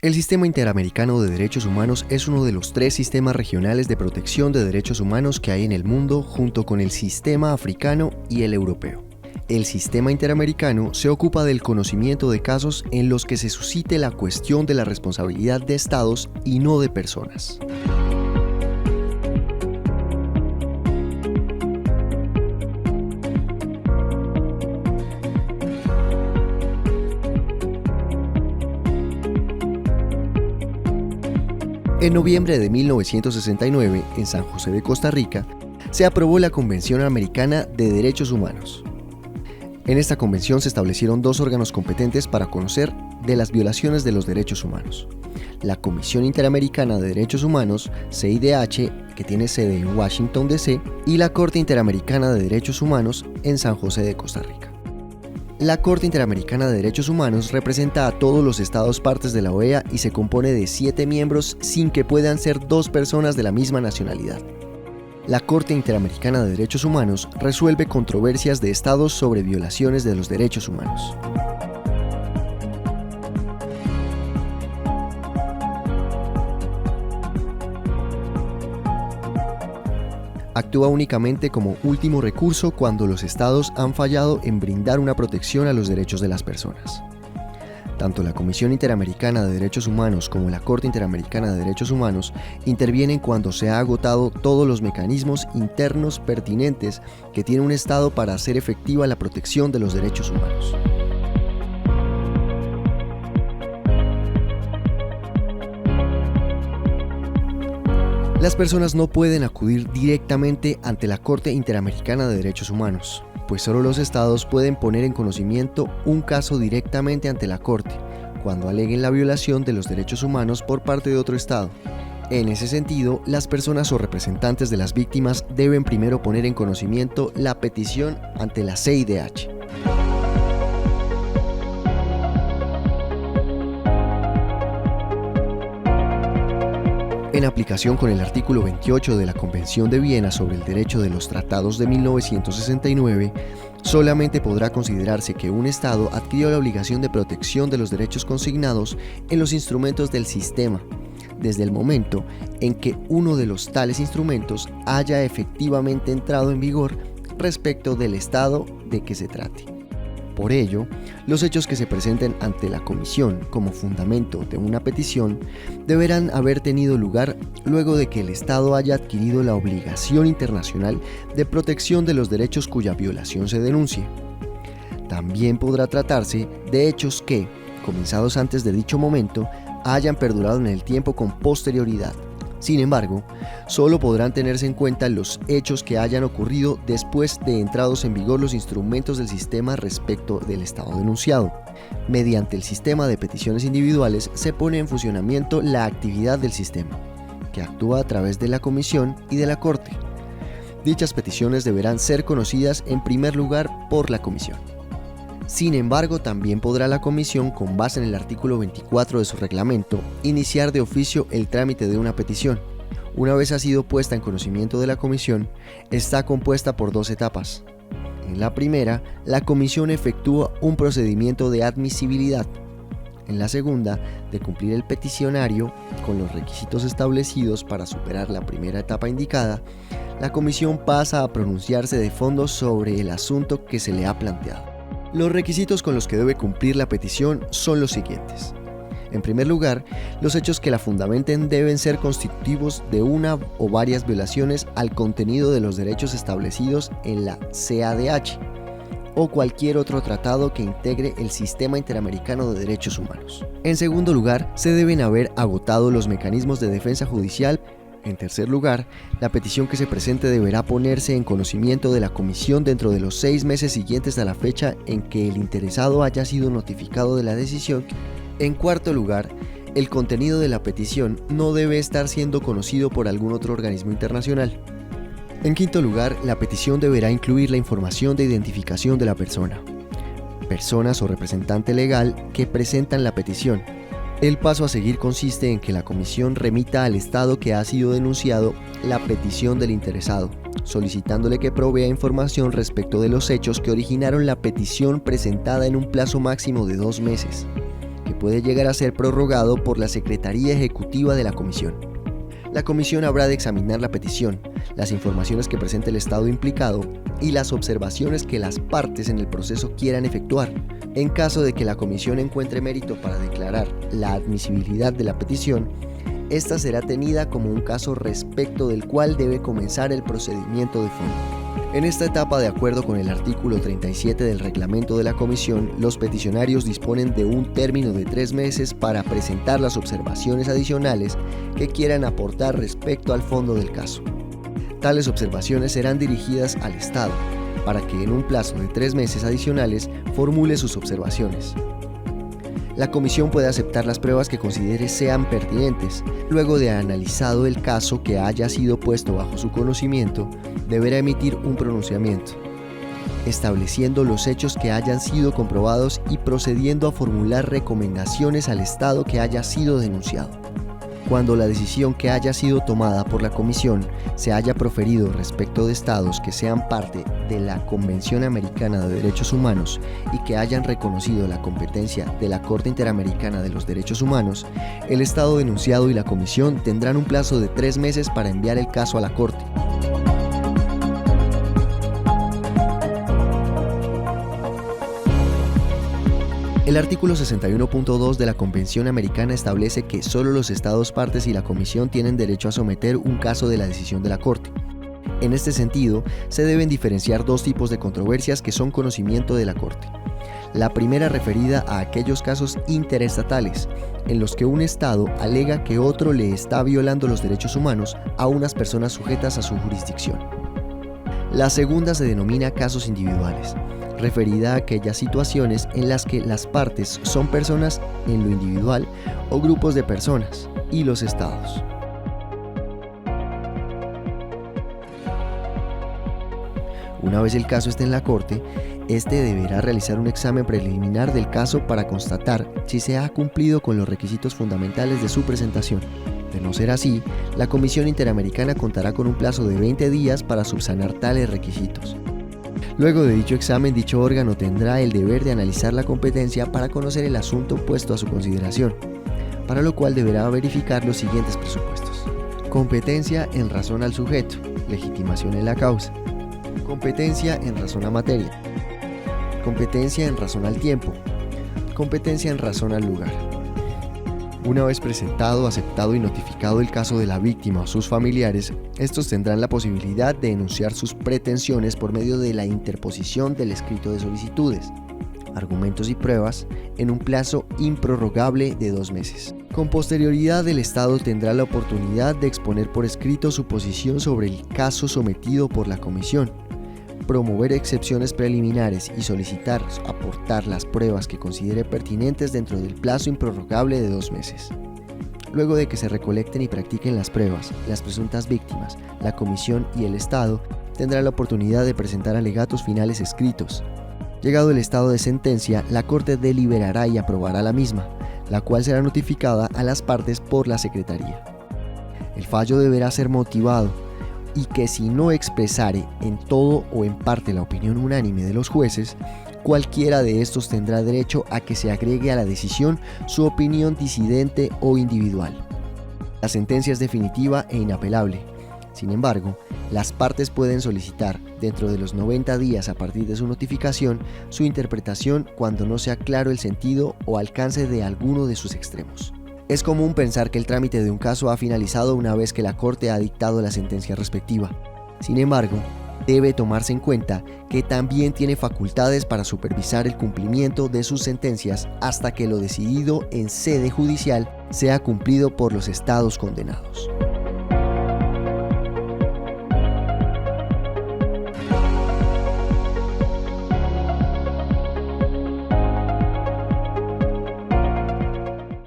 El Sistema Interamericano de Derechos Humanos es uno de los 3 sistemas regionales de protección de derechos humanos que hay en el mundo, junto con el sistema africano y el europeo. El sistema interamericano se ocupa del conocimiento de casos en los que se suscite la cuestión de la responsabilidad de estados y no de personas. En noviembre de 1969, en San José de Costa Rica, se aprobó la Convención Americana de Derechos Humanos. En esta convención se establecieron 2 órganos competentes para conocer de las violaciones de los derechos humanos: la Comisión Interamericana de Derechos Humanos, CIDH, que tiene sede en Washington, D.C., y la Corte Interamericana de Derechos Humanos en San José de Costa Rica. La Corte Interamericana de Derechos Humanos representa a todos los estados partes de la OEA y se compone de 7 miembros sin que puedan ser 2 personas de la misma nacionalidad. La Corte Interamericana de Derechos Humanos resuelve controversias de estados sobre violaciones de los derechos humanos. Actúa únicamente como último recurso cuando los estados han fallado en brindar una protección a los derechos de las personas. Tanto la Comisión Interamericana de Derechos Humanos como la Corte Interamericana de Derechos Humanos intervienen cuando se ha agotado todos los mecanismos internos pertinentes que tiene un estado para hacer efectiva la protección de los derechos humanos. Las personas no pueden acudir directamente ante la Corte Interamericana de Derechos Humanos, pues solo los estados pueden poner en conocimiento un caso directamente ante la Corte, cuando aleguen la violación de los derechos humanos por parte de otro estado. En ese sentido, las personas o representantes de las víctimas deben primero poner en conocimiento la petición ante la CIDH. En aplicación con el artículo 28 de la Convención de Viena sobre el Derecho de los Tratados de 1969, solamente podrá considerarse que un Estado adquirió la obligación de protección de los derechos consignados en los instrumentos del sistema, desde el momento en que uno de los tales instrumentos haya efectivamente entrado en vigor respecto del Estado de que se trate. Por ello, los hechos que se presenten ante la Comisión como fundamento de una petición deberán haber tenido lugar luego de que el Estado haya adquirido la obligación internacional de protección de los derechos cuya violación se denuncie. También podrá tratarse de hechos que, comenzados antes de dicho momento, hayan perdurado en el tiempo con posterioridad. Sin embargo, solo podrán tenerse en cuenta los hechos que hayan ocurrido después de entrados en vigor los instrumentos del sistema respecto del estado denunciado. Mediante el sistema de peticiones individuales se pone en funcionamiento la actividad del sistema, que actúa a través de la Comisión y de la Corte. Dichas peticiones deberán ser conocidas en primer lugar por la Comisión. Sin embargo, también podrá la Comisión, con base en el artículo 24 de su reglamento, iniciar de oficio el trámite de una petición. Una vez ha sido puesta en conocimiento de la Comisión, está compuesta por 2 etapas. En la primera, la Comisión efectúa un procedimiento de admisibilidad. En la segunda, de cumplir el peticionario con los requisitos establecidos para superar la primera etapa indicada, la Comisión pasa a pronunciarse de fondo sobre el asunto que se le ha planteado. Los requisitos con los que debe cumplir la petición son los siguientes. En primer lugar, los hechos que la fundamenten deben ser constitutivos de una o varias violaciones al contenido de los derechos establecidos en la CADH o cualquier otro tratado que integre el Sistema Interamericano de Derechos Humanos. En segundo lugar, se deben haber agotado los mecanismos de defensa judicial. En tercer lugar, la petición que se presente deberá ponerse en conocimiento de la Comisión dentro de los 6 meses siguientes a la fecha en que el interesado haya sido notificado de la decisión. En cuarto lugar, el contenido de la petición no debe estar siendo conocido por algún otro organismo internacional. En quinto lugar, la petición deberá incluir la información de identificación de la persona, personas o representante legal que presentan la petición. El paso a seguir consiste en que la Comisión remita al Estado que ha sido denunciado la petición del interesado, solicitándole que provea información respecto de los hechos que originaron la petición presentada en un plazo máximo de 2 meses. que puede llegar a ser prorrogado por la Secretaría Ejecutiva de la Comisión. La Comisión habrá de examinar la petición, las informaciones que presente el Estado implicado y las observaciones que las partes en el proceso quieran efectuar. En caso de que la Comisión encuentre mérito para declarar la admisibilidad de la petición, esta será tenida como un caso respecto del cual debe comenzar el procedimiento de fondo. En esta etapa, de acuerdo con el artículo 37 del reglamento de la Comisión, los peticionarios disponen de un término de 3 meses para presentar las observaciones adicionales que quieran aportar respecto al fondo del caso. Tales observaciones serán dirigidas al Estado, para que en un plazo de 3 meses adicionales formule sus observaciones. La Comisión puede aceptar las pruebas que considere sean pertinentes. Luego de analizado el caso que haya sido puesto bajo su conocimiento, deberá emitir un pronunciamiento, estableciendo los hechos que hayan sido comprobados y procediendo a formular recomendaciones al Estado que haya sido denunciado. Cuando la decisión que haya sido tomada por la Comisión se haya proferido respecto de estados que sean parte de la Convención Americana de Derechos Humanos y que hayan reconocido la competencia de la Corte Interamericana de los Derechos Humanos, el estado denunciado y la Comisión tendrán un plazo de 3 meses para enviar el caso a la Corte. El artículo 61.2 de la Convención Americana establece que solo los Estados partes y la Comisión tienen derecho a someter un caso de la decisión de la Corte. En este sentido, se deben diferenciar 2 tipos de controversias que son conocimiento de la Corte. La primera referida a aquellos casos interestatales, en los que un Estado alega que otro le está violando los derechos humanos a unas personas sujetas a su jurisdicción. La segunda se denomina casos individuales, referida a aquellas situaciones en las que las partes son personas en lo individual o grupos de personas y los estados. Una vez el caso esté en la Corte, este deberá realizar un examen preliminar del caso para constatar si se ha cumplido con los requisitos fundamentales de su presentación. De no ser así, la Comisión Interamericana contará con un plazo de 20 días para subsanar tales requisitos. Luego de dicho examen, dicho órgano tendrá el deber de analizar la competencia para conocer el asunto puesto a su consideración, para lo cual deberá verificar los siguientes presupuestos: competencia en razón al sujeto, legitimación en la causa, competencia en razón a materia, competencia en razón al tiempo, competencia en razón al lugar. Una vez presentado, aceptado y notificado el caso de la víctima o sus familiares, estos tendrán la posibilidad de enunciar sus pretensiones por medio de la interposición del escrito de solicitudes, argumentos y pruebas en un plazo improrrogable de 2 meses. Con posterioridad, el Estado tendrá la oportunidad de exponer por escrito su posición sobre el caso sometido por la Comisión, promover excepciones preliminares y solicitar aportar las pruebas que considere pertinentes dentro del plazo improrrogable de 2 meses. Luego de que se recolecten y practiquen las pruebas, las presuntas víctimas, la Comisión y el Estado tendrán la oportunidad de presentar alegatos finales escritos. Llegado el estado de sentencia, la Corte deliberará y aprobará la misma, la cual será notificada a las partes por la Secretaría. El fallo deberá ser motivado y que si no expresare en todo o en parte la opinión unánime de los jueces, cualquiera de estos tendrá derecho a que se agregue a la decisión su opinión disidente o individual. La sentencia es definitiva e inapelable. Sin embargo, las partes pueden solicitar, dentro de los 90 días a partir de su notificación, su interpretación cuando no sea claro el sentido o alcance de alguno de sus extremos. Es común pensar que el trámite de un caso ha finalizado una vez que la Corte ha dictado la sentencia respectiva. Sin embargo, debe tomarse en cuenta que también tiene facultades para supervisar el cumplimiento de sus sentencias hasta que lo decidido en sede judicial sea cumplido por los estados condenados.